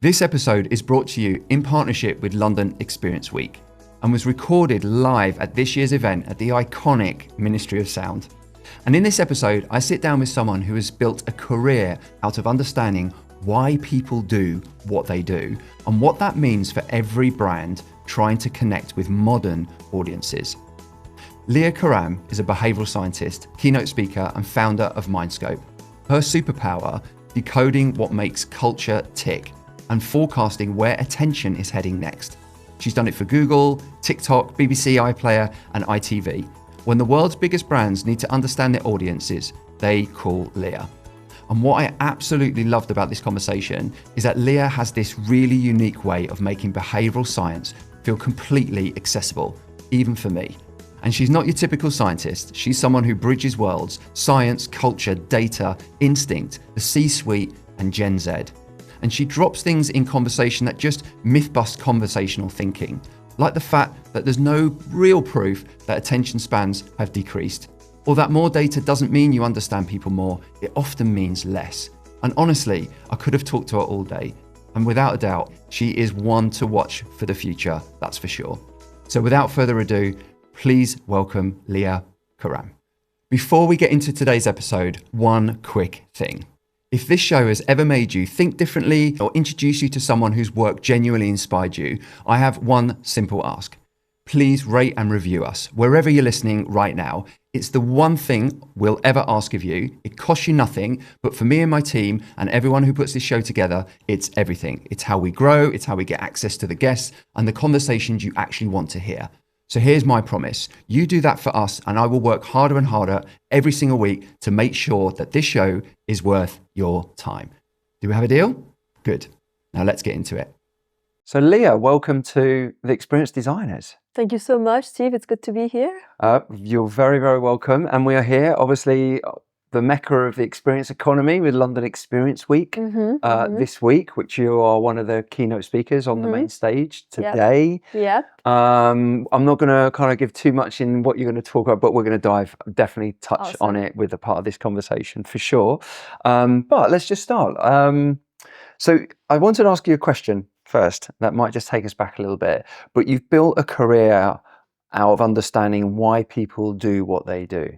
This episode is brought to you in partnership with London Experience Week and was recorded live at this year's event at the iconic Ministry of Sound. And in this episode, I sit down with someone who has built a career out of understanding why people do what they do and what that means for every brand trying to connect with modern audiences. Leah Karam is a behavioural scientist, keynote speaker and founder of Mindscope. Her superpower, decoding what makes culture tick and forecasting where attention is heading next. She's done it for Google, TikTok, BBC iPlayer and ITV. When the world's biggest brands need to understand their audiences, they call Leah. And what I absolutely loved about this conversation is that Leah has this really unique way of making behavioural science feel completely accessible, even for me. And she's not your typical scientist. She's someone who bridges worlds, science, culture, data, instinct, the C-suite and Gen Z. And she drops things in conversation that just myth-bust conversational thinking, like the fact that there's no real proof that attention spans have decreased, or that more data doesn't mean you understand people more, it often means less. And honestly, I could have talked to her all day. And without a doubt, she is one to watch for the future, that's for sure. So without further ado, please welcome Leah Karam. Before we get into today's episode, one quick thing. If this show has ever made you think differently or introduce you to someone whose work genuinely inspired you, I have one simple ask. Please rate and review us wherever you're listening right now. It's the one thing we'll ever ask of you. It costs you nothing, but for me and my team and everyone who puts this show together, it's everything. It's how we grow, it's how we get access to the guests and the conversations you actually want to hear. So here's my promise. You do that for us and I will work harder and harder every single week to make sure that this show is worth your time. Do we have a deal? Good. Now let's get into it. So Leah, welcome to the Experienced Designers. Thank you so much, Steve. It's good to be here. You're very, very welcome. And we are here, obviously, the mecca of the experience economy with London Experience Week this week, which you are one of the keynote speakers on the main stage today. Yep. I'm not going to kind of give too much in what you're going to talk about, but we're going to definitely touch on it with a part of this conversation for sure. But let's just start. So I wanted to ask you a question first that might just take us back a little bit, but you've built a career out of understanding why people do what they do.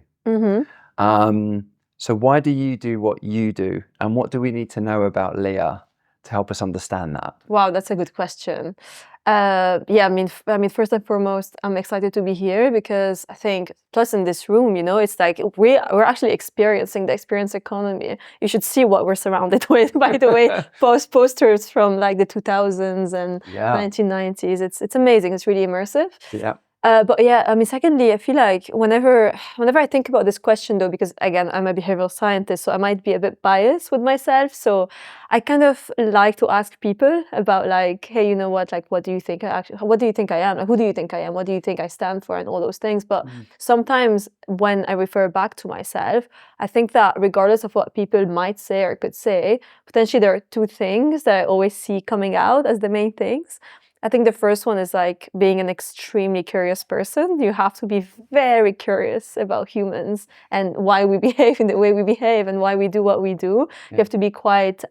So why do you do what you do? And what do we need to know about Leah to help us understand that? Wow, that's a good question. I mean, first and foremost, I'm excited to be here because I think, plus in this room, it's like we're actually experiencing the experience economy. You should see what we're surrounded with, by the way, posters from like the 2000s and 1990s. It's amazing. It's really immersive. Yeah. But yeah, I mean, secondly, I feel like whenever I think about this question, though, because again, I'm a behavioral scientist, so I might be a bit biased with myself. So I kind of like to ask people about like, hey, you know what? Like, what do you think what do you think I am? Like, who do you think I am? What do you think I stand for? And all those things. But sometimes when I refer back to myself, I think that regardless of what people might say or could say, potentially there are two things that I always see coming out as the main things. I think the first one is like being an extremely curious person. You have to be very curious about humans and why we behave in the way we behave and why we do what we do. You have to be quite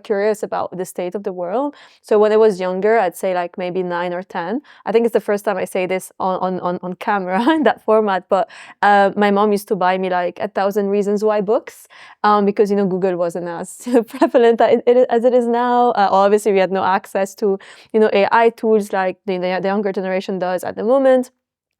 curious about the state of the world. So when I was younger, I'd say like maybe 9 or 10. I think it's the first time I say this on camera in that format. But my mom used to buy me like 1,000 Reasons Why books because Google wasn't as prevalent as it is now. Obviously, we had no access to AI tools like the younger generation does at the moment.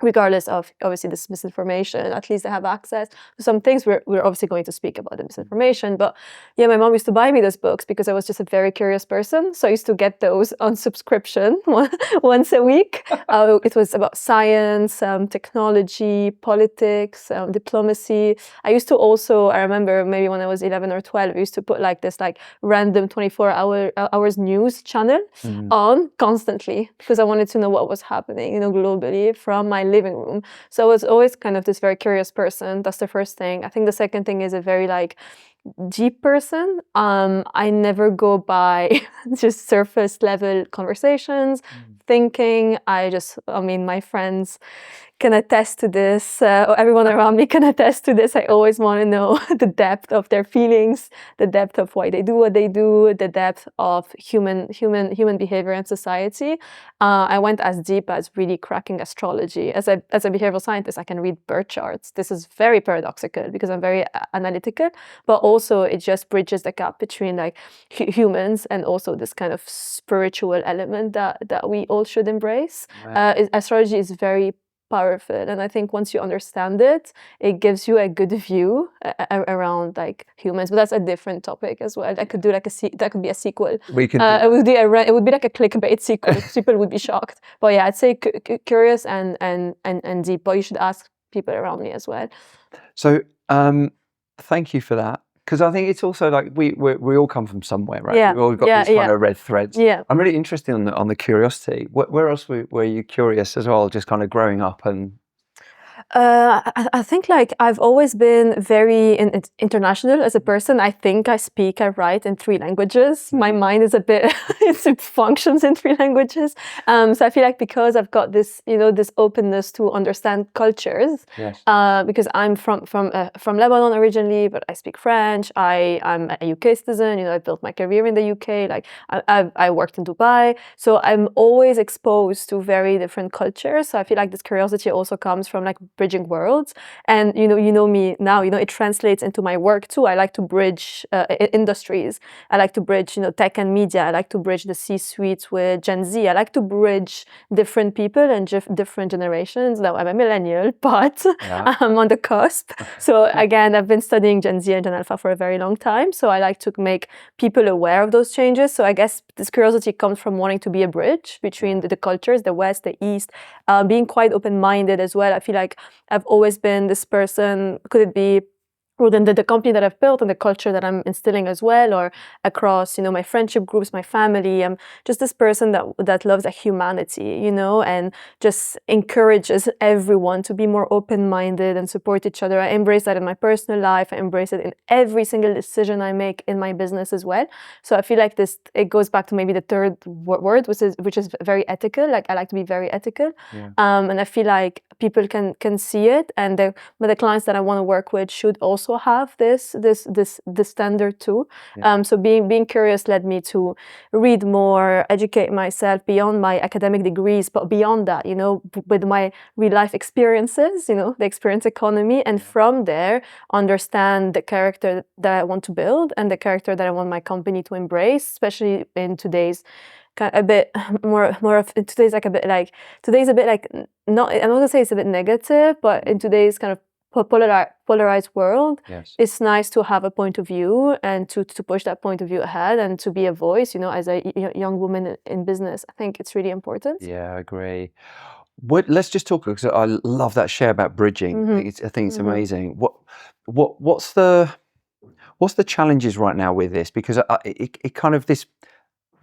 Regardless of obviously this misinformation, at least they have access to some things. We're obviously going to speak about the misinformation, but yeah, my mom used to buy me those books because I was just a very curious person. So I used to get those on subscription once a week. It was about science, technology, politics, diplomacy. I used to also, I remember maybe when I was 11 or 12, I used to put like this random 24-hours news channel on constantly because I wanted to know what was happening, globally from my living room. So I was always kind of this very curious person. That's the first thing. I think the second thing is a very deep person. I never go by just surface level conversations, thinking. My friends can attest to this, or everyone around me can attest to this. I always want to know the depth of their feelings, the depth of why they do what they do, the depth of human behavior and society. I went as deep as really cracking astrology. As a behavioral scientist, I can read birth charts. This is very paradoxical because I'm very analytical, but also it just bridges the gap between like humans and also this kind of spiritual element that we all should embrace. Astrology is very powerful, and I think once you understand it, it gives you a good view around like humans. But that's a different topic as well. I could do like that could be a sequel. We can. It would be like a clickbait sequel. People would be shocked. But yeah, I'd say curious and deep. But you should ask people around me as well. So thank you for that. Because I think it's also like we all come from somewhere, right? Yeah. We've all got these kind of red threads. Yeah. I'm really interested on the curiosity. Where else were you curious as well, just kind of growing up and? I think like I've always been very international as a person. I think I speak, I write in 3 languages. My mind is a bit, it functions in 3 languages. So I feel like because I've got this, this openness to understand cultures, yes. Because I'm from Lebanon originally, but I speak French. I'm a UK citizen. I built my career in the UK. Like I worked in Dubai. So I'm always exposed to very different cultures. So I feel like this curiosity also comes from like bridging worlds, and you know me now. It translates into my work too. I like to bridge industries. I like to bridge tech and media. I like to bridge the C-suite with Gen Z. I like to bridge different people and different generations. Now I'm a millennial, but I'm on the cusp. So again, I've been studying Gen Z and Gen Alpha for a very long time. So I like to make people aware of those changes. So I guess this curiosity comes from wanting to be a bridge between the cultures, the West, the East, being quite open-minded as well. I feel like I've always been this person. Could it be within the company that I've built and the culture that I'm instilling as well, or across my friendship groups, my family? I'm just this person that loves humanity, and just encourages everyone to be more open-minded and support each other. I embrace that in my personal life. I embrace it in every single decision I make in my business as well. So I feel like it goes back to maybe the third word, which is very ethical. Like I like to be very ethical, and I feel like people can see it, and the clients that I want to work with should also have this standard too. So being curious led me to read more, educate myself beyond my academic degrees, but beyond that, with my real life experiences, the experience economy, and from there understand the character that I want to build and the character that I want my company to embrace, especially in today's a bit more of today's like a bit like today's a bit like not, I'm not gonna say it's a bit negative, but in today's kind of polarized world, it's nice to have a point of view and to push that point of view ahead and to be a voice, as a young woman in business. I think it's really important. Yeah, I agree. Let's just talk, because I love that share about bridging. I think it's amazing. What's the challenges right now with this? Because it kind of this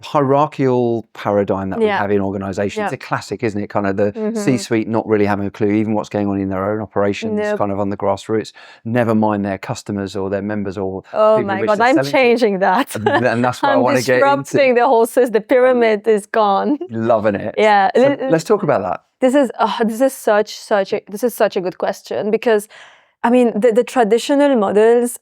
hierarchical paradigm that we have in organizations. It's a classic, isn't it? Kind of the C-suite not really having a clue even what's going on in their own operations, kind of on the grassroots, never mind their customers or their members or oh my God, I'm changing that. And that's what I want to get into. Disrupting the whole system. The pyramid is gone. Loving it. Yeah. So let's talk about that. This is such a good question, because I mean the traditional models,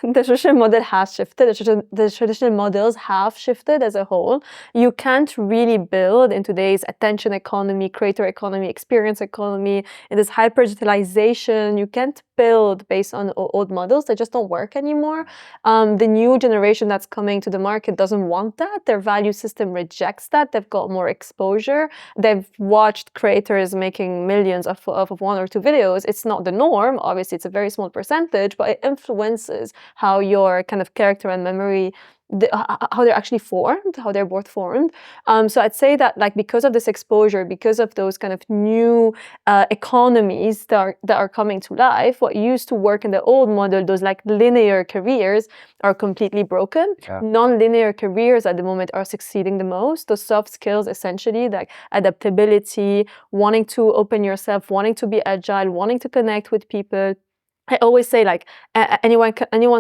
the traditional model has shifted. The traditional models have shifted as a whole. You can't really build in today's attention economy, creator economy, experience economy, in this hyper digitalization. You can't build based on old models. They just don't work anymore. The new generation that's coming to the market doesn't want that. Their value system rejects that. They've got more exposure. They've watched creators making millions of 1 or 2 videos. It's not the norm. Obviously, it's a very small percentage, but it influences how your kind of character and memory, how they're actually formed, how they're both formed. So I'd say that like because of this exposure, because of those kind of new economies that are coming to life, what used to work in the old model, those like linear careers, are completely broken. Non-linear careers at the moment are succeeding the most. Those soft skills, essentially, like adaptability, wanting to open yourself, wanting to be agile, wanting to connect with people, I always say like anyone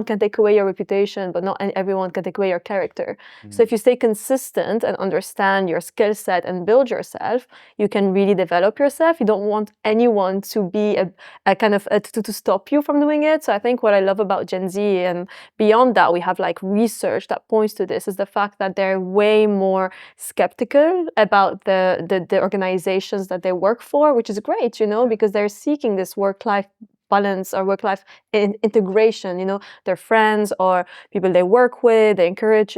can take away your reputation, but not everyone can take away your character. So if you stay consistent and understand your skill set and build yourself, you can really develop yourself. You don't want anyone to be a kind of to stop you from doing it. So I think what I love about Gen Z, and beyond that, we have like research that points to this, is the fact that they're way more skeptical about the organizations that they work for, which is great, you know, because they're seeking this work-life balance or work-life integration, you know, their friends or people they work with, they encourage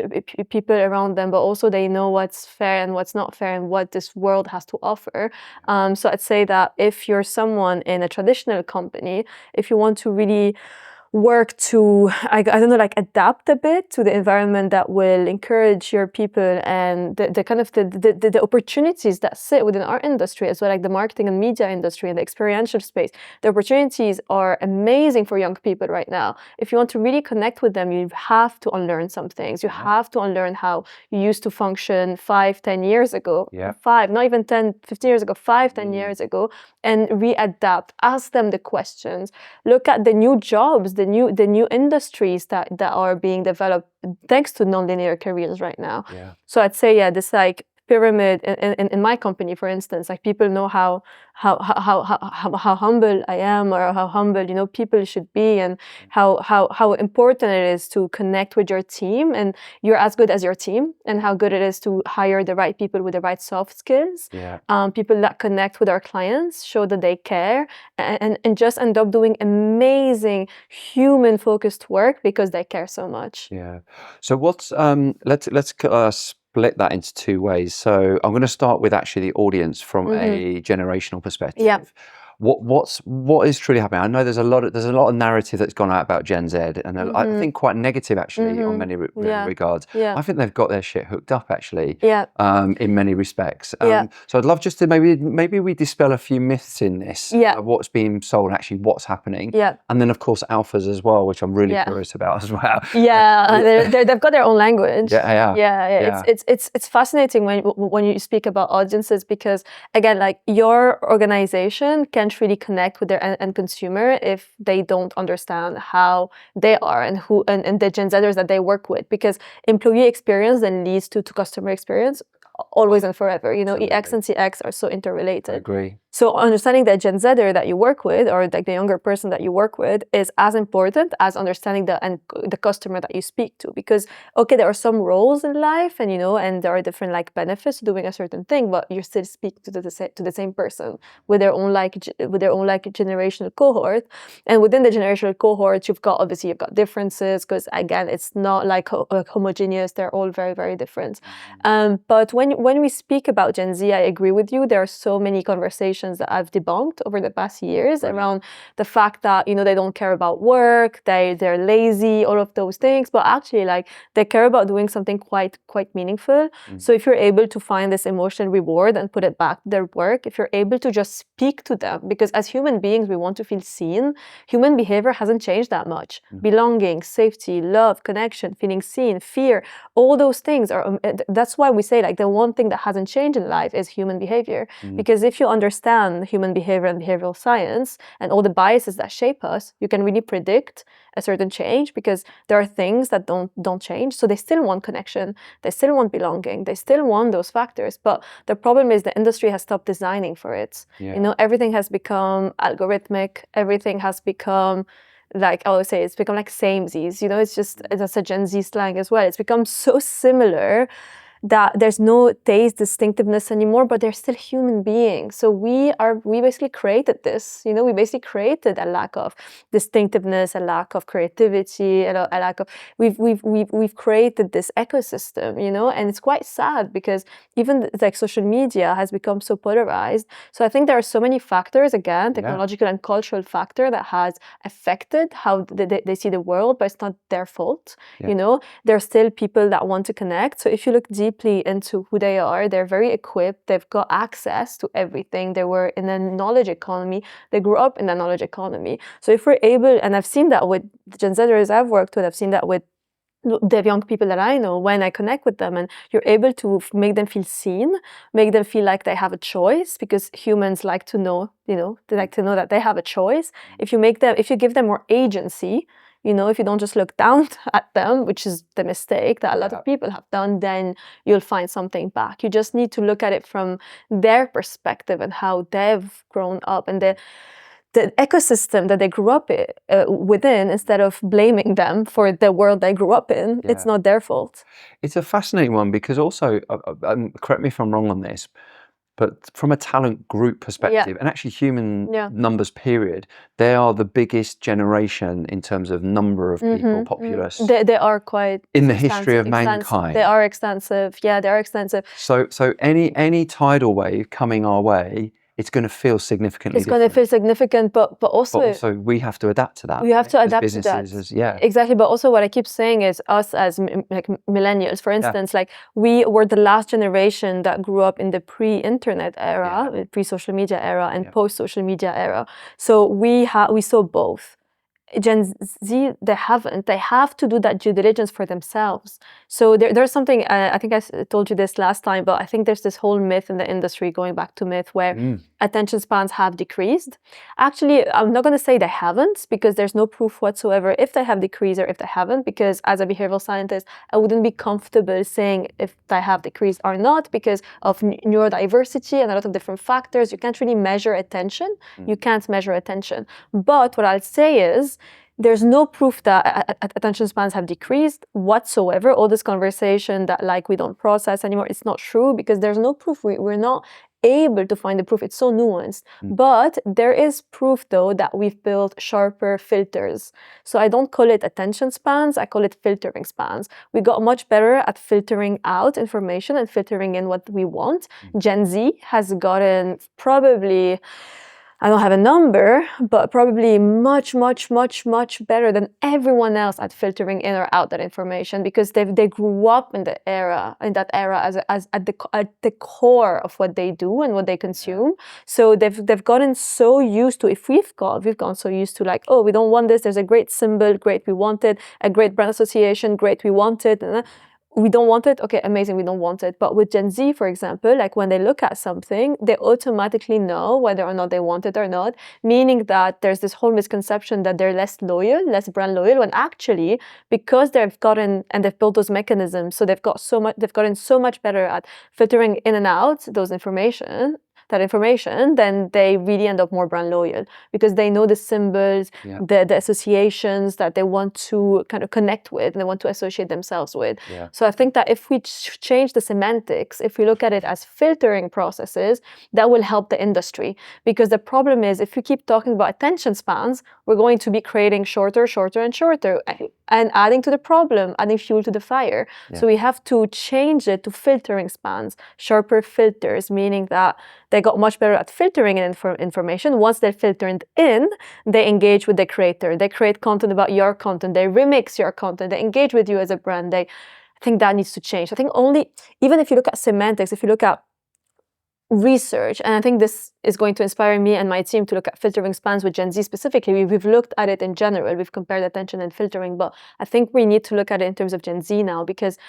people around them, but also they know what's fair and what's not fair and what this world has to offer. So I'd say that if you're someone in a traditional company, if you want to really work to, I don't know, like adapt a bit to the environment that will encourage your people and the kind of the opportunities that sit within our industry as well, like the marketing and media industry and the experiential space. The opportunities are amazing for young people right now. If you want to really connect with them, you have to unlearn some things. You have to unlearn how you used to function 5-10 years ago. Five, not even 10-15 years ago, 5-10 years ago, and readapt. Ask them the questions. Look at the new jobs, the new industries that are being developed thanks to nonlinear careers right now. So I'd say, yeah, this like pyramid in my company, for instance, like people know how humble I am, or how humble, you know, people should be, and how important it is to connect with your team, and you're as good as your team, and how good it is to hire the right people with the right soft skills, people that connect with our clients, show that they care, and just end up doing amazing human focused work because they care so much. So what's let's split that into two ways. So I'm going to start with actually the audience from a generational perspective. What is truly happening? I know there's a lot of narrative that's gone out about Gen Z, and I think quite negative actually on many regards. I think they've got their shit hooked up actually, in many respects. So I'd love just to maybe we dispel a few myths in this of what's being sold, actually what's happening, and then of course alphas as well, which I'm really curious about as well. They've got their own language. Yeah. It's fascinating when you speak about audiences, because again, like your organization can't really connect with their end consumer if they don't understand how they are and who and the Gen Zers that they work with, because employee experience then leads to customer experience always and forever. You know, EX and CX are so interrelated. I agree. So understanding the Gen Zer that you work with, or like the younger person that you work with, is as important as understanding the customer that you speak to. Because okay, there are some roles in life, and you know, and there are different like benefits to doing a certain thing, but you still speak to the same person with their own like generational cohort. And within the generational cohort, you've got differences, because again, it's not like homogeneous. They're all very, very different. But when we speak about Gen Z, I agree with you. There are so many conversations that I've debunked over the past years around the fact that, you know, they don't care about work, they're lazy, all of those things, but actually like they care about doing something quite meaningful. So if you're able to find this emotional reward and put it back to their work, if you're able to just speak to them, because as human beings we want to feel seen. Human behavior hasn't changed that much. Belonging, safety, love, connection, feeling seen, fear, all those things are that's why we say like the one thing that hasn't changed in life is human behavior. Because if you understand human behavior and behavioral science and all the biases that shape us, you can really predict a certain change, because there are things that don't change. So they still want connection, they still want belonging, they still want those factors. But the problem is the industry has stopped designing for it. You know, everything has become algorithmic, everything has become like, I would say, it's become like samesies, you know, it's a Gen Z slang as well. It's become so similar that there's no taste distinctiveness anymore, but they're still human beings. So we basically created this, you know, we basically created a lack of distinctiveness, a lack of creativity, a lack of, we've created this ecosystem, you know, and it's quite sad because even like social media has become so polarized. So I think there are so many factors, again, technological and cultural factor that has affected how they see the world, but it's not their fault, you know. There are still people that want to connect. So if you look deeply into who they are, they're very equipped, they've got access to everything, they were in a knowledge economy, they grew up in the knowledge economy. So if we're able, and I've seen that with the Gen Zers I've worked with, I've seen that with the young people that I know, when I connect with them and you're able to make them feel seen, make them feel like they have a choice, because humans like to know, they like to know that they have a choice. If you give them more agency, if you don't just look down at them, which is the mistake that a lot of people have done, then you'll find something back. You just need to look at it from their perspective and how they've grown up and the ecosystem that they grew up within, instead of blaming them for the world they grew up in. It's not their fault. It's a fascinating one, because also, correct me if I'm wrong on this, but from a talent group perspective, and actually human numbers period, they are the biggest generation in terms of number of people, populace. They are quite in the history of mankind. They are extensive. Yeah, they are extensive. So any tidal wave coming our way, it's going to feel significantly different. It's going to feel significant, but also we have to adapt to that. We have to adapt to that. Exactly. But also what I keep saying is, us as like millennials, for instance, like we were the last generation that grew up in the pre-internet era, pre-social media era, and post-social media era. So we saw both. Gen Z, they haven't. They have to do that due diligence for themselves. So there's something, I think I told you this last time, but I think there's this whole myth in the industry, going back to myth, where attention spans have decreased. Actually, I'm not going to say they haven't, because there's no proof whatsoever if they have decreased or if they haven't, because as a behavioral scientist, I wouldn't be comfortable saying if they have decreased or not, because of neurodiversity and a lot of different factors. You can't really measure attention. You can't measure attention. But what I'll say is, there's no proof that attention spans have decreased whatsoever. All this conversation that like we don't process anymore, it's not true, because there's no proof. We're not able to find the proof. It's so nuanced. But there is proof, though, that we've built sharper filters. So I don't call it attention spans, I call it filtering spans. We got much better at filtering out information and filtering in what we want. Gen Z has gotten probably, I don't have a number, but probably much, much, much, much better than everyone else at filtering in or out that information, because they grew up in that era as at the core of what they do and what they consume. So they've gotten so used to, we've gone so used to, like, oh, we don't want this, there's a great symbol, great, we want it, a great brand association, great, we want it. We don't want it, okay, amazing, we don't want it. But with Gen Z, for example, like when they look at something, they automatically know whether or not they want it or not, meaning that there's this whole misconception that they're less loyal, less brand loyal, when actually, because they've gotten and they've built those mechanisms, so they've gotten so much better at filtering in and out that information, then they really end up more brand loyal, because they know the symbols, the associations that they want to kind of connect with and they want to associate themselves with. So I think that if we change the semantics, if we look at it as filtering processes, that will help the industry. Because the problem is, if we keep talking about attention spans, we're going to be creating shorter and shorter, and adding to the problem, adding fuel to the fire. So we have to change it to filtering spans, sharper filters, meaning that they got much better at filtering in information. Once they're filtered in, they engage with the creator. They create content about your content. They remix your content. They engage with you as a brand. I think that needs to change. I think even if you look at semantics, if you look at research, and I think this is going to inspire me and my team to look at filtering spans with Gen Z specifically. We've looked at it in general. We've compared attention and filtering, but I think we need to look at it in terms of Gen Z now, because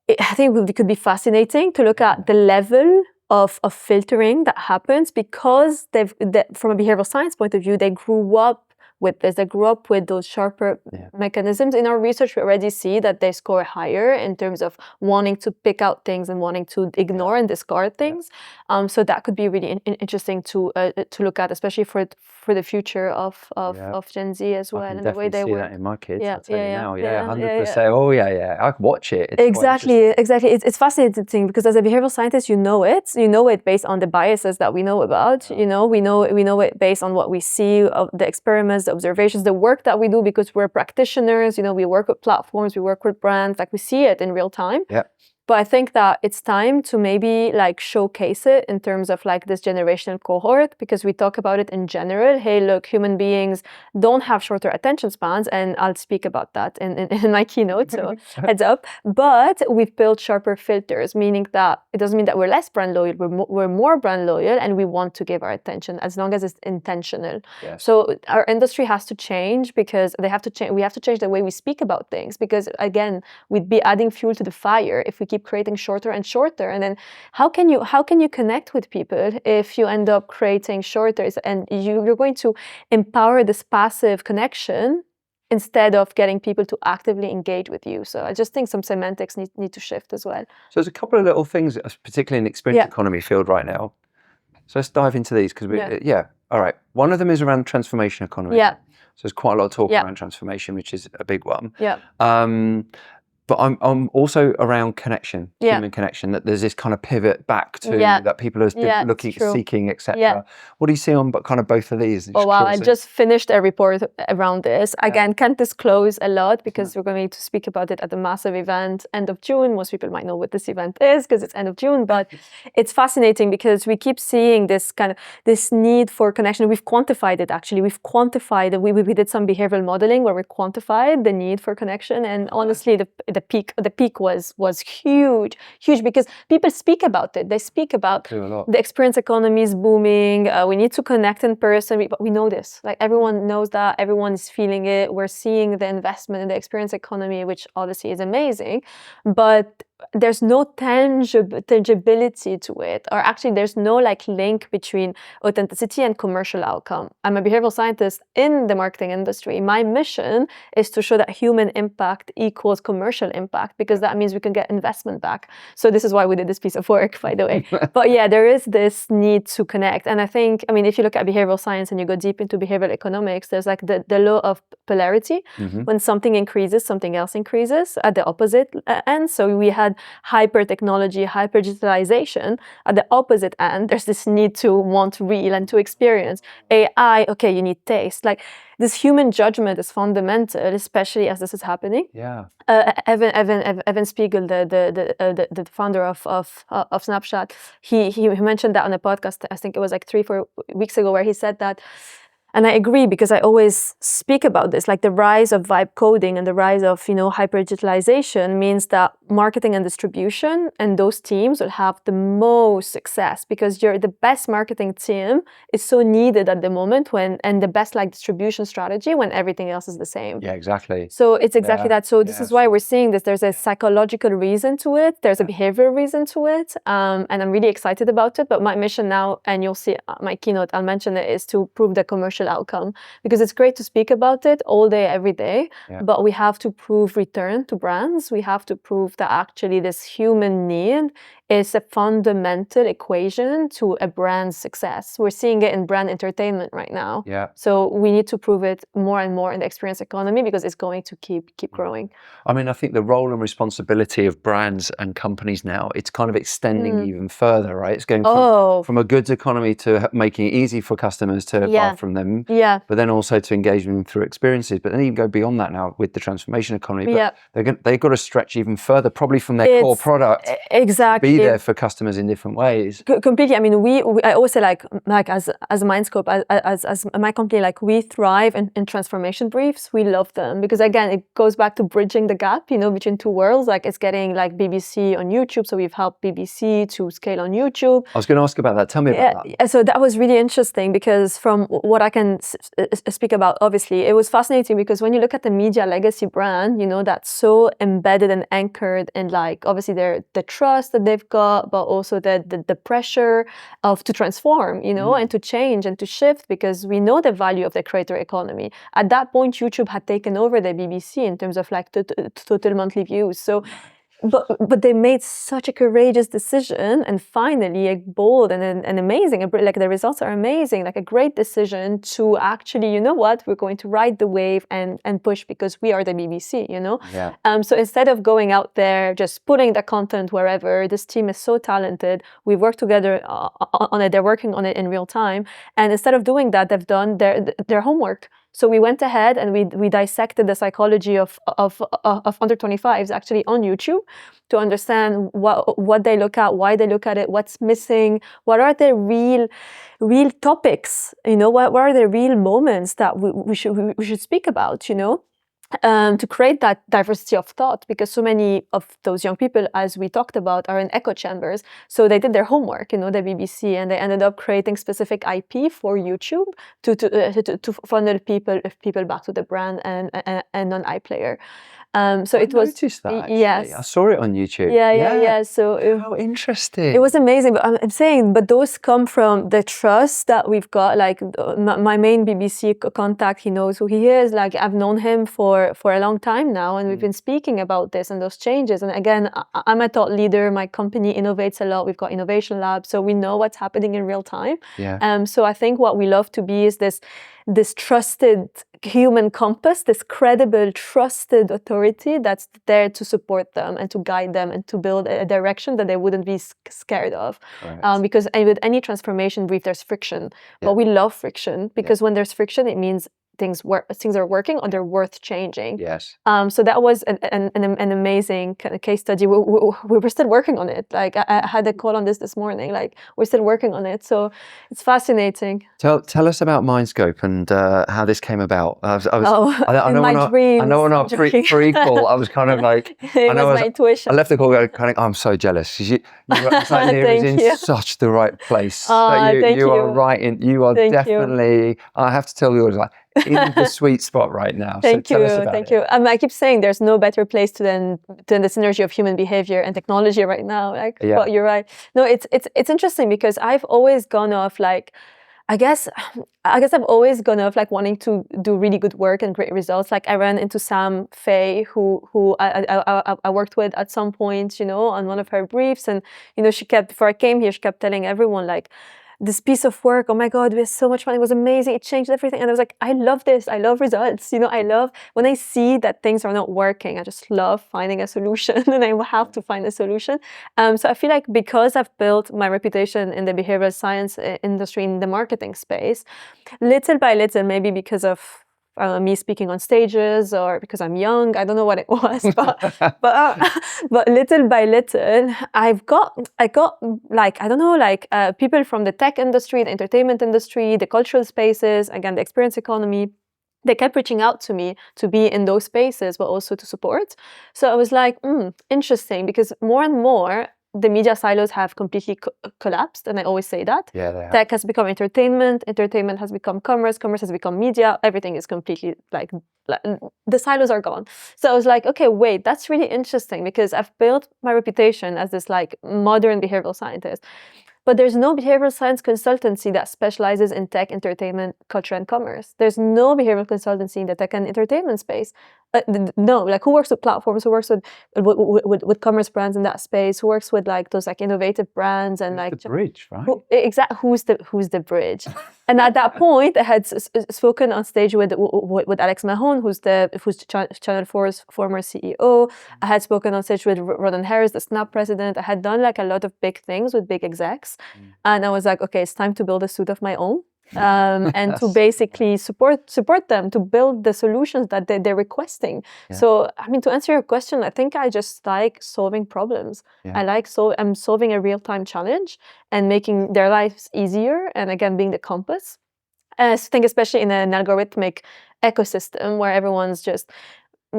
I think it could be fascinating to look at the level of filtering that happens, because from a behavioral science point of view, they grew up with this. They grew up with those sharper mechanisms. In our research, we already see that they score higher in terms of wanting to pick out things and wanting to ignore and discard things. So that could be really interesting to look at, especially for the future of Gen Z as well, and the way they work. I can definitely see that in my kids. I'll tell you now. 100%. Oh yeah. I can watch it. It's exactly. It's fascinating, because as a behavioral scientist, you know it based on the biases that we know about. We know it based on what we see of the experiments, the observations, the work that we do, because we're practitioners. We work with platforms, we work with brands, like we see it in real time. But I think that it's time to maybe like showcase it in terms of like this generational cohort, because we talk about it in general. Hey, look, human beings don't have shorter attention spans, and I'll speak about that in my keynote, so heads up. But we've built sharper filters, meaning that it doesn't mean that we're less brand loyal, we're more brand loyal, and we want to give our attention as long as it's intentional. Yes. So our industry has to change, because they have to change. We have to change the way we speak about things, because again, we'd be adding fuel to the fire if we keep creating shorter and shorter. And then how can you connect with people if you end up creating shorter, and you're going to empower this passive connection instead of getting people to actively engage with you. So I just think some semantics need to shift as well. So there's a couple of little things, particularly in the experience economy field right now. So let's dive into these, because all right. One of them is around transformation economy. Yeah. So there's quite a lot of talk around transformation, which is a big one. Yeah. But I'm also around connection, human connection, that there's this kind of pivot back to that people are looking, seeking, etc. Yeah. What do you see on kind of both of these? Oh, wow. I just finished a report around this. Again, can't disclose a lot, because we're going to speak about it at the massive event end of June. Most people might know what this event is because it's end of June, but it's fascinating because we keep seeing this need for connection. We've quantified it, actually. We've quantified it. We did some behavioral modeling where we quantified the need for connection. And honestly, the peak was huge, because people speak about it. They speak about the experience economy is booming. We need to connect in person. But we know this. Like, everyone knows that. Everyone is feeling it. We're seeing the investment in the experience economy, which obviously is amazing. But there's no tangibility to it, or actually there's no like link between authenticity and commercial outcome. I'm a behavioral scientist in the marketing industry. My mission is to show that human impact equals commercial impact, because that means we can get investment back. So this is why we did this piece of work, by the way. But yeah, there is this need to connect. And I think, I mean, if you look at behavioral science and you go deep into behavioral economics, there's like the law of polarity. When something increases, something else increases at the opposite end. So we had hyper technology, hyper digitalization. At the opposite end, there's this need to want real and to experience. AI, okay, you need taste. Like, this human judgment is fundamental, especially as this is happening. Yeah. Evan Spiegel, the founder of Snapchat, he mentioned that on a podcast. I think it was like 3-4 weeks ago, where he said that. And I agree, because I always speak about this, like the rise of vibe coding and the rise of, hyper-digitalization means that marketing and distribution and those teams will have the most success, because you're the best marketing team is so needed at the moment and the best like distribution strategy when everything else is the same. Yeah, exactly. So it's exactly that. So this is why we're seeing this. There's a psychological reason to it. There's a behavioral reason to it. And I'm really excited about it. But my mission now, and you'll see my keynote, I'll mention it, is to prove the commercial outcome, because it's great to speak about it all day, every day, but we have to prove return to brands. We have to prove that actually this human need is a fundamental equation to a brand's success. We're seeing it in brand entertainment right now. Yeah. So we need to prove it more and more in the experience economy, because it's going to keep growing. I mean, I think the role and responsibility of brands and companies now, it's kind of extending even further, right? It's going from a goods economy to making it easy for customers to buy from them, but then also to engage them through experiences. But then you go beyond that now with the transformation economy. But they've got to stretch even further, probably from their core product. Exactly. Be there for customers in different ways. Completely. I mean, we I always say like as Mindscope, as my company, like, we thrive in transformation briefs. We love them, because again, it goes back to bridging the gap, between two worlds. Like, it's getting like BBC on YouTube, so we've helped BBC to scale on YouTube. I was going to ask about that. Tell me about that. So that was really interesting, because from what I can speak about, obviously, it was fascinating, because when you look at the media legacy brand, that's so embedded and anchored in, like, obviously the trust that they've got, but also the pressure to transform, and to change and to shift, because we know the value of the creator economy. At that point, YouTube had taken over the BBC in terms of like total monthly views. So But they made such a courageous decision, and finally a bold and amazing, like the results are amazing, like a great decision to actually, you know what, we're going to ride the wave and push, because we are the BBC, So instead of going out there, just putting the content wherever, this team is so talented. We work together on it. They're working on it in real time. And instead of doing that, they've done their homework. So we went ahead and we dissected the psychology of under 25s actually on YouTube to understand what they look at, why they look at it, what's missing, what are the real topics, what are the real moments that we should speak about, to create that diversity of thought, because so many of those young people, as we talked about, are in echo chambers. So they did their homework, the BBC, and they ended up creating specific IP for YouTube to funnel people back to the brand and non-iPlayer. So I it was noticed that, actually. yes, I saw it on YouTube. yeah. So how interesting! It was amazing. But I'm saying, but those come from the trust that we've got. Like my main BBC contact, he knows who he is. Like I've known him for a long time now, and we've been speaking about this and those changes. And again, I'm a thought leader. My company innovates a lot. We've got innovation labs, so we know what's happening in real time. Yeah. So I think what we love to be is this trusted human compass, this credible, trusted authority that's there to support them and to guide them and to build a direction that they wouldn't be scared of. Because with any transformation brief, there's friction. But we love friction, because when there's friction, it means things are working or they're worth changing. Yes. So that was an amazing kind of case study. We were still working on it. Like I had a call on this morning. Like we're still working on it. So it's fascinating. Tell us about Mindscope and how this came about. I know my dreams. I know on our pre-call, I was kind of like, it was my tuition. I left the call going kind of, I'm so jealous. You is in such the right place. You are right in. You are definitely. I have to tell you, like, in the sweet spot right now. Thank you. I keep saying there's no better place than the synergy of human behavior and technology right now. Like, but you're right. No, it's interesting because I've always gone off like, I guess I've always gone off like wanting to do really good work and great results. Like I ran into Sam Fay, who I worked with at some point, on one of her briefs, and before I came here, she kept telling everyone like, this piece of work, oh my God, we had so much fun. It was amazing. It changed everything. And I was like, I love this. I love results. I love when I see that things are not working. I just love finding a solution, and I have to find a solution. So I feel like because I've built my reputation in the behavioral science industry, in the marketing space, little by little, maybe because of me speaking on stages or because I'm young, I don't know what it was, but little by little, I got like, I don't know, like people from the tech industry, the entertainment industry, the cultural spaces, again, the experience economy. They kept reaching out to me to be in those spaces, but also to support. So I was like, interesting, because more and more, the media silos have completely collapsed, and I always say that. Yeah, they have. Tech has become entertainment has become commerce has become media. Everything is completely like the silos are gone. So I was like, okay, wait, that's really interesting, because I've built my reputation as this like modern behavioral scientist. But there's no behavioral science consultancy that specializes in tech, entertainment, culture, and commerce. There's no behavioral consultancy in the tech and entertainment space. No, like who works with platforms, who works with commerce brands in that space, who works with like those like innovative brands and like the bridge, right? Who's the bridge? And at that point, I had spoken on stage with Alex Mahone, who's Channel 4's former CEO. I had spoken on stage with Ronan Harris, the Snap president. I had done like a lot of big things with big execs, and I was like, okay, it's time to build a suit of my own. And to basically support them to build the solutions that they're requesting. Yeah. So, I mean, to answer your question, I think I just like solving problems. Yeah. I'm solving a real-time challenge and making their lives easier, and again, being the compass. I think especially in an algorithmic ecosystem where everyone's just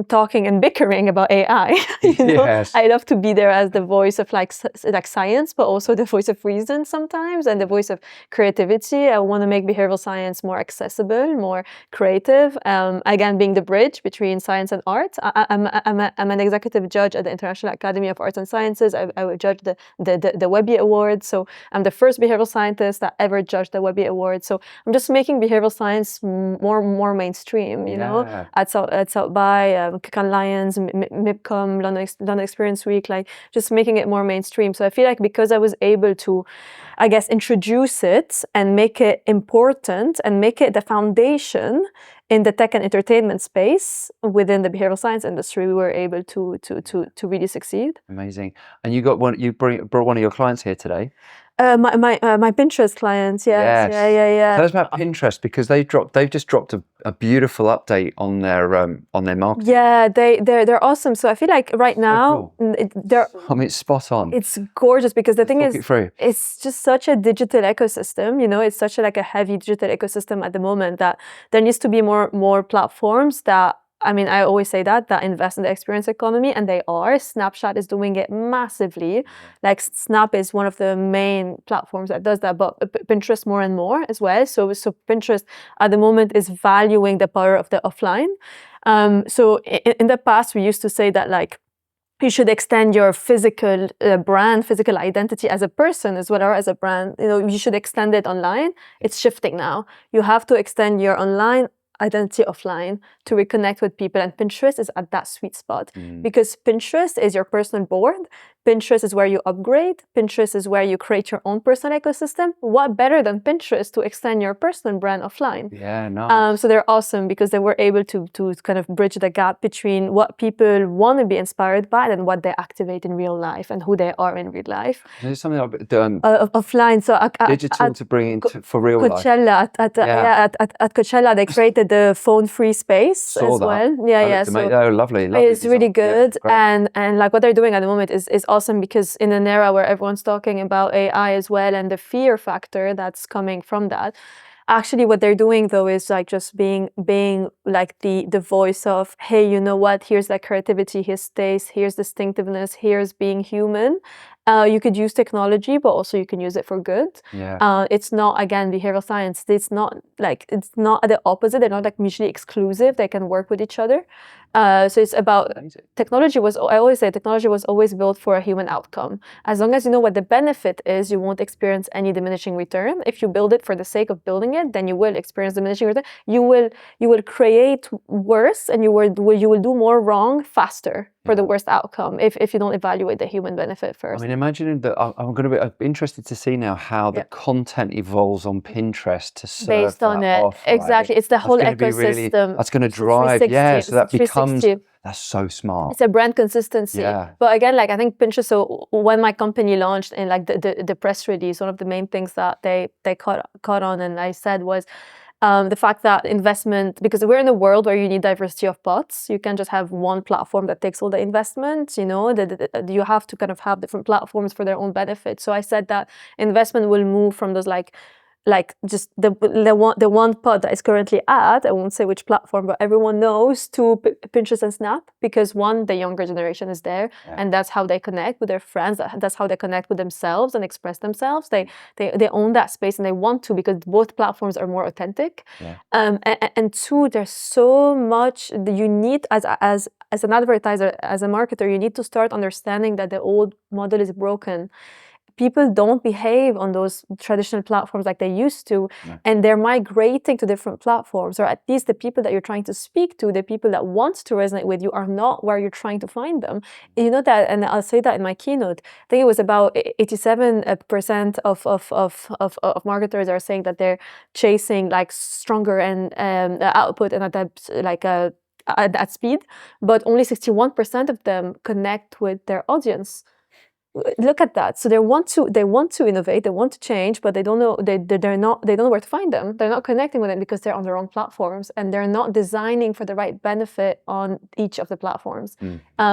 talking and bickering about AI. Yes. I love to be there as the voice of like science, but also the voice of reason sometimes, and the voice of creativity. I want to make behavioral science more accessible, more creative. Again, being the bridge between science and art. I'm an executive judge at the International Academy of Arts and Sciences. I would judge the Webby Awards. So I'm the first behavioral scientist that ever judged the Webby Awards. So I'm just making behavioral science more mainstream. You know, at South by. Cannes Lions, MIPCOM, London Experience Week, like just making it more mainstream. So I feel like because I was able to, I guess, introduce it and make it important and make it the foundation, in the tech and entertainment space within the behavioral science industry, we were able to really succeed. Amazing. And you got one. You brought one of your clients here today. My Pinterest clients, yes. Yeah. Tell us about Pinterest, because they've just dropped a beautiful update on their marketing. Yeah, they're awesome. So I feel like right now, cool. I mean, it's spot on. It's gorgeous, because the thing is, it's just such a digital ecosystem. You know, it's such a heavy digital ecosystem at the moment that there needs to be more platforms that. I mean, I always say that invest in the experience economy, and they are. Snapchat is doing it massively. Like Snap is one of the main platforms that does that, but Pinterest more and more as well. So Pinterest at the moment is valuing the power of the offline. So in the past, we used to say that like, you should extend your physical brand, physical identity as a person as well, or as a brand. You know, you should extend it online. It's shifting now. You have to extend your online identity offline to reconnect with people, and Pinterest is at that sweet spot, because Pinterest is your personal board. Pinterest is where you upgrade. Pinterest is where you create your own personal ecosystem. What better than Pinterest to extend your personal brand offline? Yeah, nice. So they're awesome, because they were able to kind of bridge the gap between what people want to be inspired by and what they activate in real life and who they are in real life. There's something I've done offline. So digital to bring into for real Coachella, life. At Coachella, they created the phone-free space as well. Yeah. So lovely. It's design. really good, Yeah, and like what they're doing at the moment is awesome, because in an era where everyone's talking about AI as well, and the fear factor that's coming from that, actually what they're doing though is like just being like the voice of, hey, you know what, here's that creativity, here's taste, here's distinctiveness, here's being human. You could use technology, but also you can use it for good. It's not, again, behavioral science. It's not the opposite. They're not like mutually exclusive. They can work with each other. So it's about technology I always say technology was always built for a human outcome. As long as you know what the benefit is, you won't experience any diminishing return. If you build it for the sake of building it, then you will experience diminishing return. You will create worse, and you will do more wrong faster for the worst outcome if you don't evaluate the human benefit first. I mean, imagine that I'm going to be interested to see now how the content evolves on Pinterest to serve based on it. off, exactly. It's the whole ecosystem. That's going to drive. Yeah, so that becomes. That's so smart. It's a brand consistency. Yeah. But again, like I think Pinterest. So when my company launched, and like the press release, one of the main things that they caught on, and I said was. The fact that investment, because we're in a world where you need diversity of pots. You can't just have one platform that takes all the investment. You know, you have to kind of have different platforms for their own benefit. So I said that investment will move from those like just the one pod that is currently at, I won't say which platform, but everyone knows, to Pinterest and Snap, because one, the younger generation is there, and that's how they connect with their friends. That's how they connect with themselves and express themselves. They own that space, and they want to, because both platforms are more authentic. And two, there's so much you need as an advertiser, as a marketer, you need to start understanding that the old model is broken. People don't behave on those traditional platforms like they used to, and they're migrating to different platforms, or at least the people that you're trying to speak to, the people that want to resonate with you, are not where you're trying to find them. You know that, and I'll say that in my keynote. I think it was about 87% of marketers are saying that they're chasing like stronger and output and at that speed, but only 61% of them connect with their audience. Look at that. So they want to innovate, they want to change, but they don't know they don't know where to find them. They're not connecting with them because they're on the wrong platforms, and they're not designing for the right benefit on each of the platforms.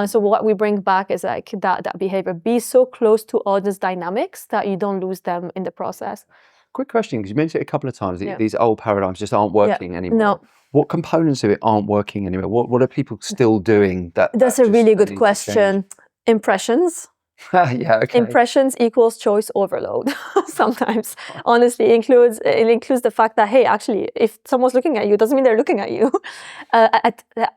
So what we bring back is like that behavior. Be so close to audience dynamics that you don't lose them in the process. Quick question, because you mentioned it a couple of times. These old paradigms just aren't working anymore. No. What components of it aren't working anymore? What are people still doing? That's a really good question. Impressions. Impressions equals choice overload. Sometimes, honestly, it includes the fact that, hey, actually, if someone's looking at you, it doesn't mean they're looking at you.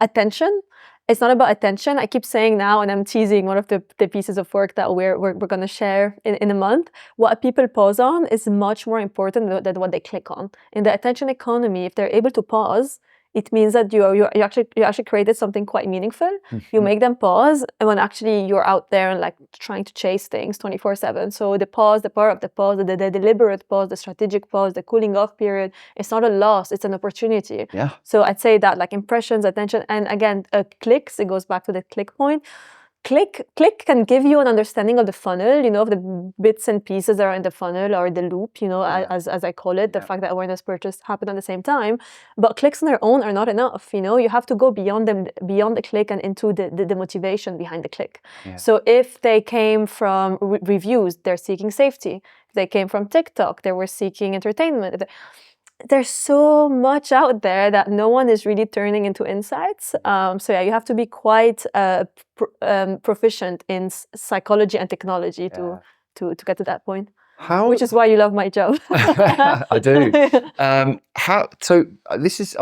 Attention. It's not about attention. I keep saying now, and I'm teasing one of the pieces of work that we're going to share in a month. What people pause on is much more important than what they click on. In the attention economy, if they're able to pause, it means that you actually created something quite meaningful. You make them pause, and when actually you're out there and like trying to chase things 24/7. So the pause, the power of the pause, the deliberate pause, the strategic pause, the cooling off period, it's not a loss, it's an opportunity. Yeah. So I'd say that like impressions, attention, and again, clicks, it goes back to the click point. Click can give you an understanding of the funnel, of the bits and pieces that are in the funnel, or the loop, as I call it, the fact that awareness, purchase happen at the same time. But clicks on their own are not enough. You have to go beyond the click and into the motivation behind the click. Yeah. So if they came from reviews, they're seeking safety. If they came from TikTok, they were seeking entertainment. There's so much out there that no one is really turning into insights. So yeah, you have to be quite proficient in psychology and technology to get to that point. Which is why you love my job. I do. So this is.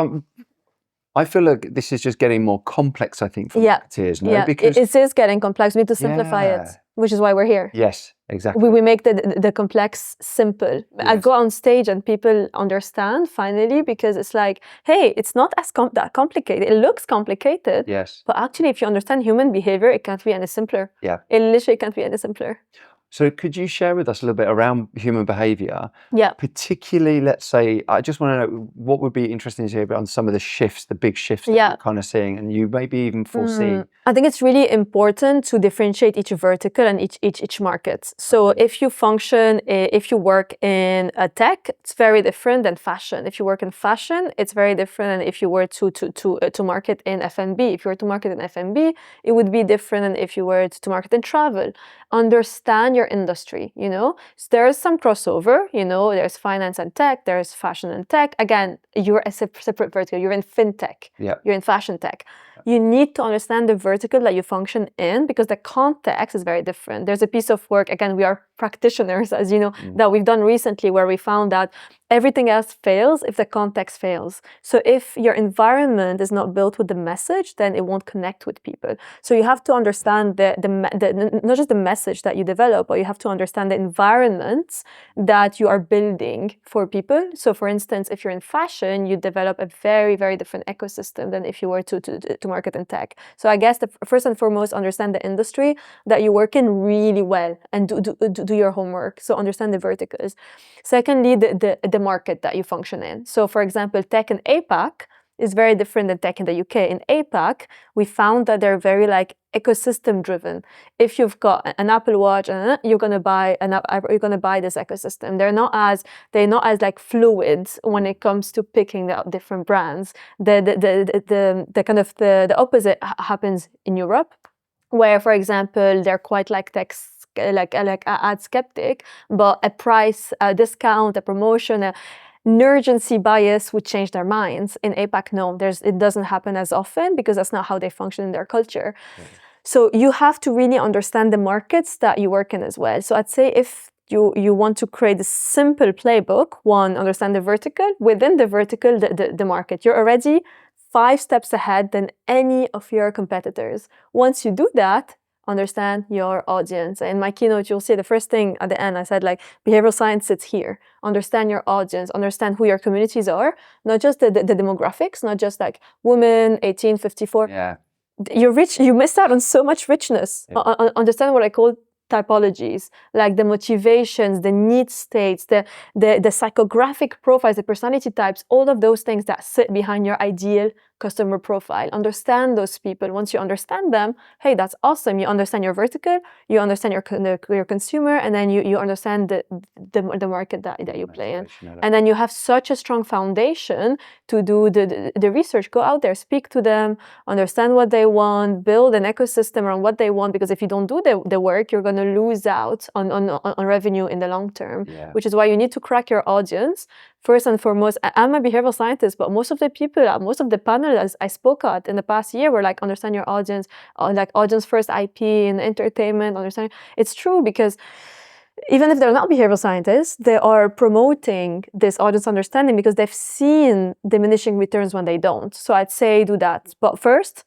I feel like this is just getting more complex, I think, for marketeers. No? Because it is getting complex. We need to simplify it, which is why we're here. Yes, exactly. We make the complex simple. Yes. I go on stage and people understand finally, because it's like, hey, it's not as that complicated. It looks complicated, yes, but actually, if you understand human behavior, it can't be any simpler. Yeah, it literally can't be any simpler. So could you share with us a little bit around human behavior? Yeah. Particularly, let's say, I just want to know what would be interesting to hear on some of the shifts, the big shifts that you're kind of seeing, and you maybe even foresee. I think it's really important to differentiate each vertical and each market. So if you work in a tech, it's very different than fashion. If you work in fashion, it's very different than if you were to market in F&B. If you were to market in F&B, it would be different than if you were to market in travel. Understand your industry, So there's some crossover, there's finance and tech, there's fashion and tech. Again, you're a separate vertical. You're in fintech, you're in fashion tech. You need to understand the vertical that you function in, because the context is very different. There's a piece of work, again, we are practitioners, as you know, that we've done recently, where we found that everything else fails if the context fails. So if your environment is not built with the message, then it won't connect with people. So you have to understand not just the message that you develop, but you have to understand the environments that you are building for people. So for instance, if you're in fashion, you develop a very, very different ecosystem than if you were to market in tech. So I guess first and foremost, understand the industry that you work in really well, and do your homework. So understand the verticals. Secondly, the market that you function in. So for example, tech in APAC is very different than tech in the UK. In APAC, we found that they're very ecosystem driven. If you've got an Apple Watch, you're gonna buy this ecosystem. They're not as fluid when it comes to picking out different brands. The kind of the opposite happens in Europe, where, for example, they're quite ad skeptic, but a price, a discount, a promotion, an urgency bias would change their minds. In APAC, no, it doesn't happen as often, because that's not how they function in their culture. So you have to really understand the markets that you work in as well. So I'd say if you want to create a simple playbook, one, understand the vertical. Within the vertical, the market. You're already 5 steps ahead than any of your competitors. Once you do that, understand your audience. In my keynote, you'll see the first thing at the end, I said behavioral science sits here. Understand your audience, understand who your communities are, not just the demographics, not just women, 18, 54. Yeah. You missed out on so much richness. Understand what I call typologies, the motivations, the need states, the psychographic profiles, the personality types, all of those things that sit behind your ideal customer profile. Understand those people. Once you understand them, hey, that's awesome. You understand your vertical, you understand your consumer, and then you understand the market that you play in. And then you have such a strong foundation to do the research. Go out there, speak to them, understand what they want, build an ecosystem around what they want, because if you don't do the work, you're going to lose out on revenue in the long term, which is why you need to crack your audience. First and foremost, I'm a behavioral scientist, but most of the people, most of the panels I spoke at in the past year were understand your audience, audience first IP and entertainment, understand. It's true, because even if they're not behavioral scientists, they are promoting this audience understanding because they've seen diminishing returns when they don't. So I'd say do that. But first,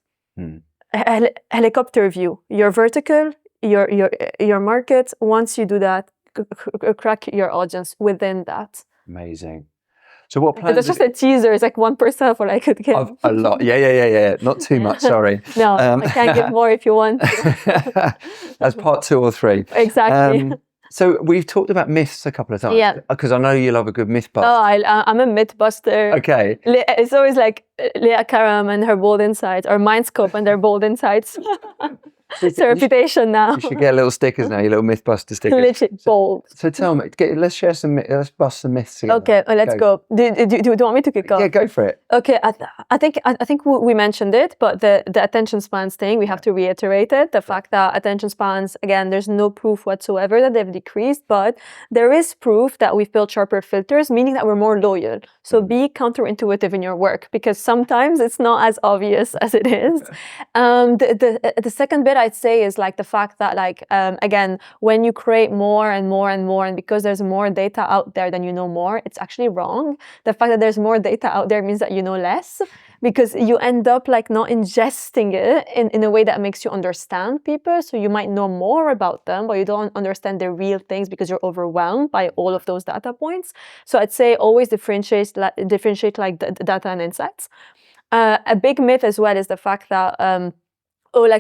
helicopter view, your vertical, your market. Once you do that, crack your audience within that. Amazing. So what plans? That's just a teaser. It's like 1% of what I could give. A lot. Yeah. Not too much. Sorry. No, I can't give more if you want. That's part 2 or 3. Exactly. So we've talked about myths a couple of times. Yeah. Because I know you love a good myth bust. Oh, I'm a myth buster. Okay. It's always like Leah Karam and her bold insights, or Mindscope and their bold insights. It's a reputation now. You should get little stickers now, your little Mythbuster stickers. Legit bold. So tell me, let's share some. Let's bust some myths together. Okay, let's go. Do you want me to kick off? Yeah, go for it. Okay, I think we mentioned it, but the attention spans thing, we have to reiterate it. The fact that attention spans, again, there's no proof whatsoever that they've decreased, but there is proof that we've built sharper filters, meaning that we're more loyal. So be counterintuitive in your work, because sometimes it's not as obvious as it is. The second bit I'd say is like the fact that again, when you create more and more and more, and because there's more data out there than you know more, it's actually wrong. The fact that there's more data out there means that you know less, because you end up like not ingesting it in a way that makes you understand people. So you might know more about them, but you don't understand the real things because you're overwhelmed by all of those data points. So I'd say always differentiate like the data and insights. A big myth as well is the fact that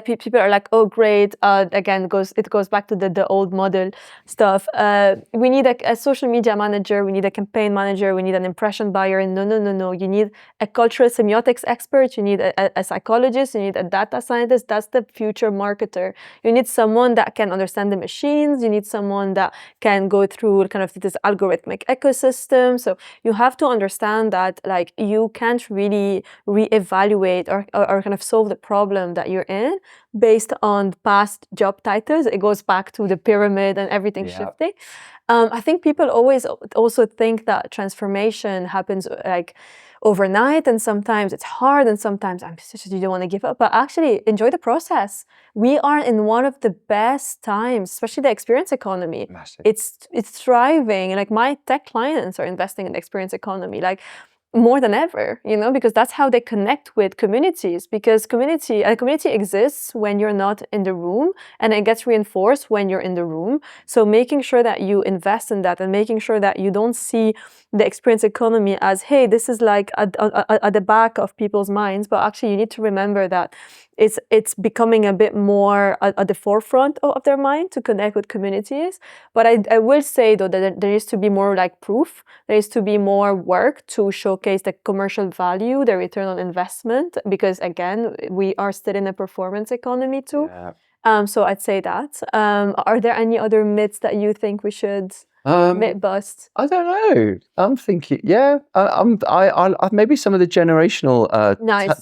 people are like, oh great, again it goes back to the old model stuff. We need a social media manager, we need a campaign manager, we need an impression buyer. No, you need a cultural semiotics expert, you need a psychologist, you need a data scientist. That's the future marketer. You need someone that can understand the machines, you need someone that can go through kind of this algorithmic ecosystem. So you have to understand that like you can't really reevaluate or kind of solve the problem that you're in based on past job titles. It goes back to the pyramid and everything shifting. I think people always also think that transformation happens like overnight, and sometimes it's hard, and sometimes you don't want to give up, but actually enjoy the process. We are in one of the best times, especially the experience economy. Massive. It's thriving. Like my tech clients are investing in the experience economy, like more than ever, because that's how they connect with communities, because community exists when you're not in the room, and it gets reinforced when you're in the room. So making sure that you invest in that, and making sure that you don't see the experience economy as, hey, this is like at the back of people's minds, but actually you need to remember that it's becoming a bit more at the forefront of their mind to connect with communities. But I will say though that there needs to be more like proof. There needs to be more work to showcase the commercial value, the return on investment, because again, we are still in a performance economy too. Yeah. So I'd say that. Are there any other myths that you think we should myth bust? I don't know. I'm thinking, I maybe some of the generational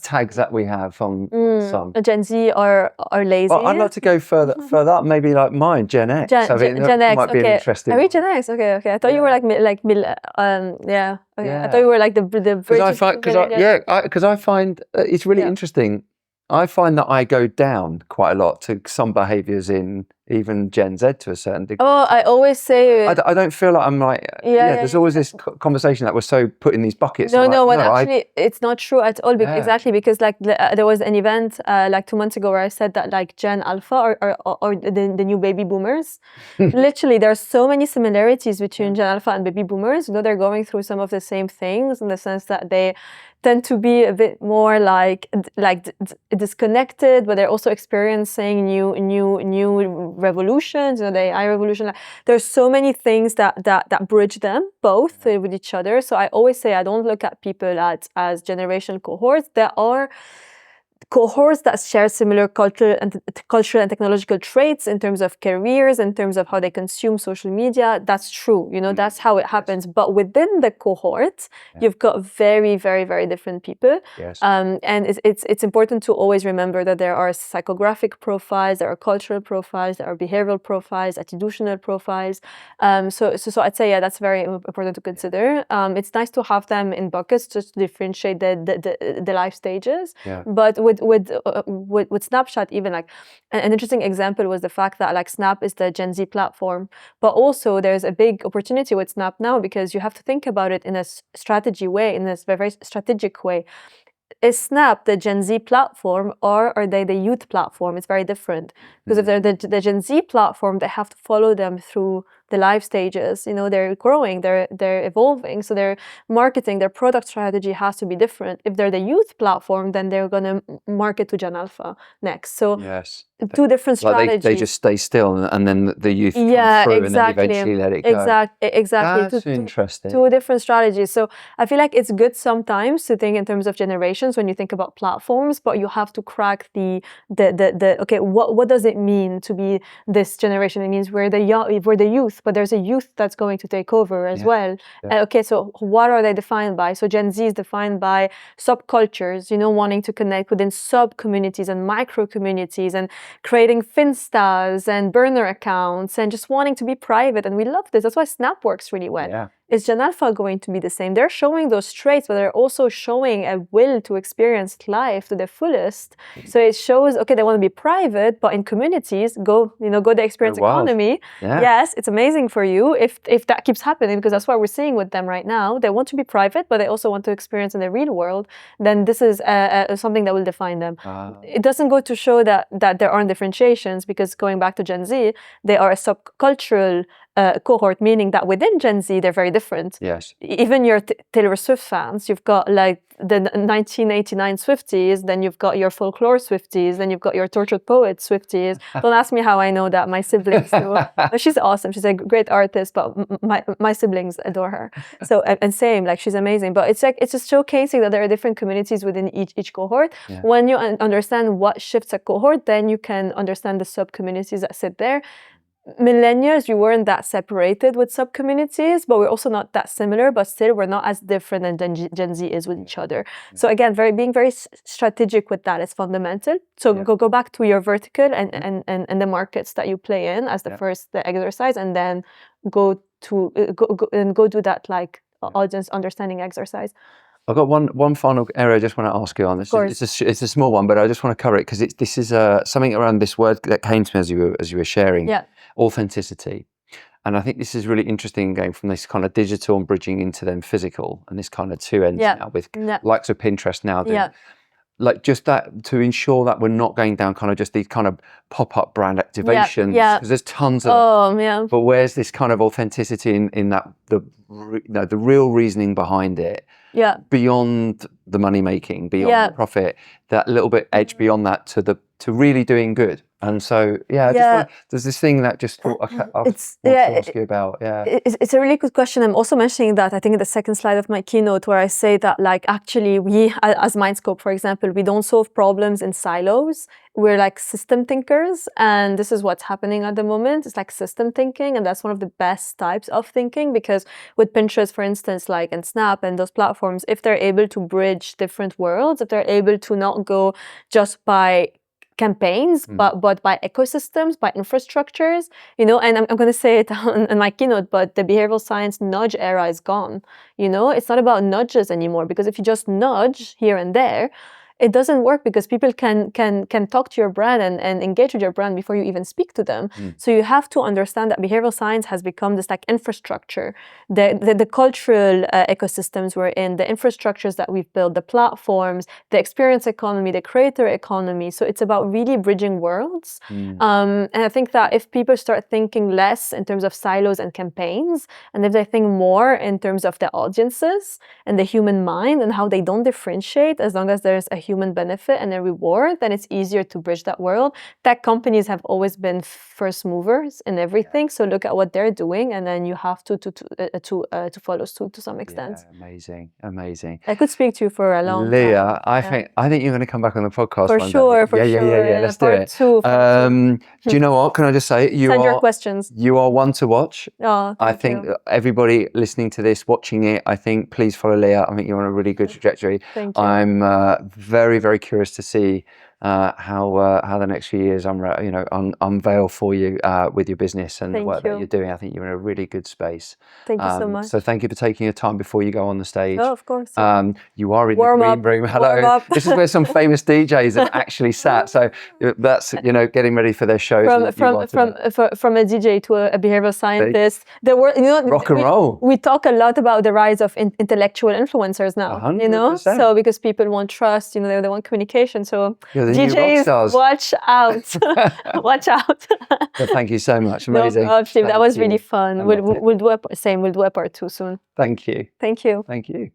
tags that we have on some. Gen Z or lazy. Well, I'd like to go further up. Maybe like mine, Gen X. Gen X might be an interesting. Are we Gen X? Okay. I thought you were yeah. Okay. Yeah. I thought you were like the because I find it's really interesting. I find that I go down quite a lot to some behaviours in even Gen Z to a certain degree. Oh, I always say... I don't feel like I'm like... there's always this conversation that we're so put in these buckets. Actually, it's not true at all. Exactly, because like there was an event like 2 months ago where I said that like Gen Alpha or the new baby boomers, literally there are so many similarities between Gen Alpha and baby boomers. They're going through some of the same things, in the sense that they tend to be a bit more like disconnected, but they're also experiencing new revolutions. The AI revolution. There's so many things that bridge them both with each other. So I always say I don't look at people as generation cohorts. There are cohorts that share similar cultural and technological traits in terms of careers, in terms of how they consume social media. That's true, that's how it happens. But within the cohort, you've got very, very, very different people. Yes. And it's important to always remember that there are psychographic profiles, there are cultural profiles, there are behavioral profiles, attitudinal profiles. So I'd say, that's very important to consider. It's nice to have them in buckets just to differentiate the life stages. Yeah. But with Snapchat, even like an interesting example was the fact that like Snap is the Gen Z platform, but also there's a big opportunity with Snap now, because you have to think about it in a strategy way, in this very strategic way. Is Snap the Gen Z platform, or are they the youth platform? It's very different, because if they're the Gen Z platform, they have to follow them through the life stages. You know, they're growing, they're evolving, so their marketing, their product strategy has to be different. If they're the youth platform, then they're going to market to Gen Alpha next. So Yes. two different strategies. They just stay still, and then the youth come through, and then eventually let it go. Exactly. That's interesting. Two different strategies. So I feel like it's good sometimes to think in terms of generations when you think about platforms, but you have to crack the okay, what does it mean to be this generation? It means we're the youth, but there's a youth that's going to take over as well. Okay, so what are they defined by? So Gen Z is defined by subcultures, you know, wanting to connect within sub communities and micro communities, and creating Finstas and burner accounts, and just wanting to be private. And we love this. That's why Snap works really well. Yeah. Is Gen Alpha going to be the same? They're showing those traits, but they're also showing a will to experience life to the fullest. So it shows, okay, they want to be private, but in communities, go the experience economy. Yeah. Yes, it's amazing for you if that keeps happening, because that's what we're seeing with them right now. They want to be private, but they also want to experience in the real world. Then this is something that will define them. It doesn't go to show that there aren't differentiations, because going back to Gen Z, they are a subcultural cohort, meaning that within Gen Z, they're very different. Yes. Even your Taylor Swift fans, you've got like the 1989 Swifties, then you've got your folklore Swifties, then you've got your tortured poet Swifties. Don't ask me how I know that. My siblings do. She's awesome. She's a great artist, but my siblings adore her. So, and same, like she's amazing. But it's like, it's just showcasing that there are different communities within each cohort. Yeah. When you understand what shifts a cohort, then you can understand the sub-communities that sit there. Millennials, we weren't that separated with sub-communities, but we're also not that similar, but still we're not as different than Gen Z is with each other. So again, being very strategic with that is fundamental. So go back to your vertical and the markets that you play in as the first exercise, and then go do that like audience understanding exercise. I've got one final area I just want to ask you on. It's a small one, but I just want to cover it because this is something around this word that came to me as you were sharing. Yeah. Authenticity. And I think this is really interesting, going from this kind of digital and bridging into then physical, and this kind of two ends now with likes of Pinterest now doing, like just that, to ensure that we're not going down kind of just these kind of pop-up brand activations, because there's tons of but where's this kind of authenticity in that the real reasoning behind it, beyond the money making, beyond the profit, that little bit edge beyond that to really doing good. And so, there's this thing that just thought I want to ask you about. It's a really good question. I'm also mentioning that, I think, in the second slide of my keynote, where I say that, like, actually, we, as Mindscope, for example, we don't solve problems in silos. We're like system thinkers, and this is what's happening at the moment. It's like system thinking, and that's one of the best types of thinking, because with Pinterest, for instance, like, and Snap and those platforms, if they're able to bridge different worlds, if they're able to not go just by campaigns, but by ecosystems, by infrastructures, you know, and I'm going to say it in my keynote, but the behavioral science nudge era is gone. You know, it's not about nudges anymore, because if you just nudge here and there, it doesn't work, because people can talk to your brand and engage with your brand before you even speak to them. So you have to understand that behavioral science has become this like infrastructure, the cultural ecosystems we're in, the infrastructures that we've built, the platforms, the experience economy, the creator economy. So it's about really bridging worlds. And I think that if people start thinking less in terms of silos and campaigns, and if they think more in terms of the audiences and the human mind and how they don't differentiate, as long as there's a human benefit and a reward, then it's easier to bridge that world. Tech companies have always been first movers in everything, so look at what they're doing, and then you have to follow suit to some extent. Amazing. I could speak to you for a long time. I think you're going to come back on the podcast for one sure. day. Yeah. Let's do it. Do you know what? Can I just say, send your questions. You are one to watch. I think everybody listening to this, watching it, I think please follow Leah. I think you're on a really good trajectory. Thank you. I'm very, very curious to see how the next few years unveil for you with your business and the work that you're doing. I think you're in a really good space. Thank you so much. So thank you for taking your time before you go on the stage. Oh, of course. You are in the green room. Hello. This is where some famous DJs have actually sat. So that's getting ready for their shows. From a DJ to a behavioral scientist. There were rock and roll. We talk a lot about the rise of intellectual influencers now. 100%. So because people want trust, they want communication. So the new rock DJs, stars. watch out. Watch out. Well, thank you so much. No Amazing. problem, Steve. That Thank was you. really fun. I We'll loved it. we'll do a part 2 soon. Thank you. Thank you. Thank you.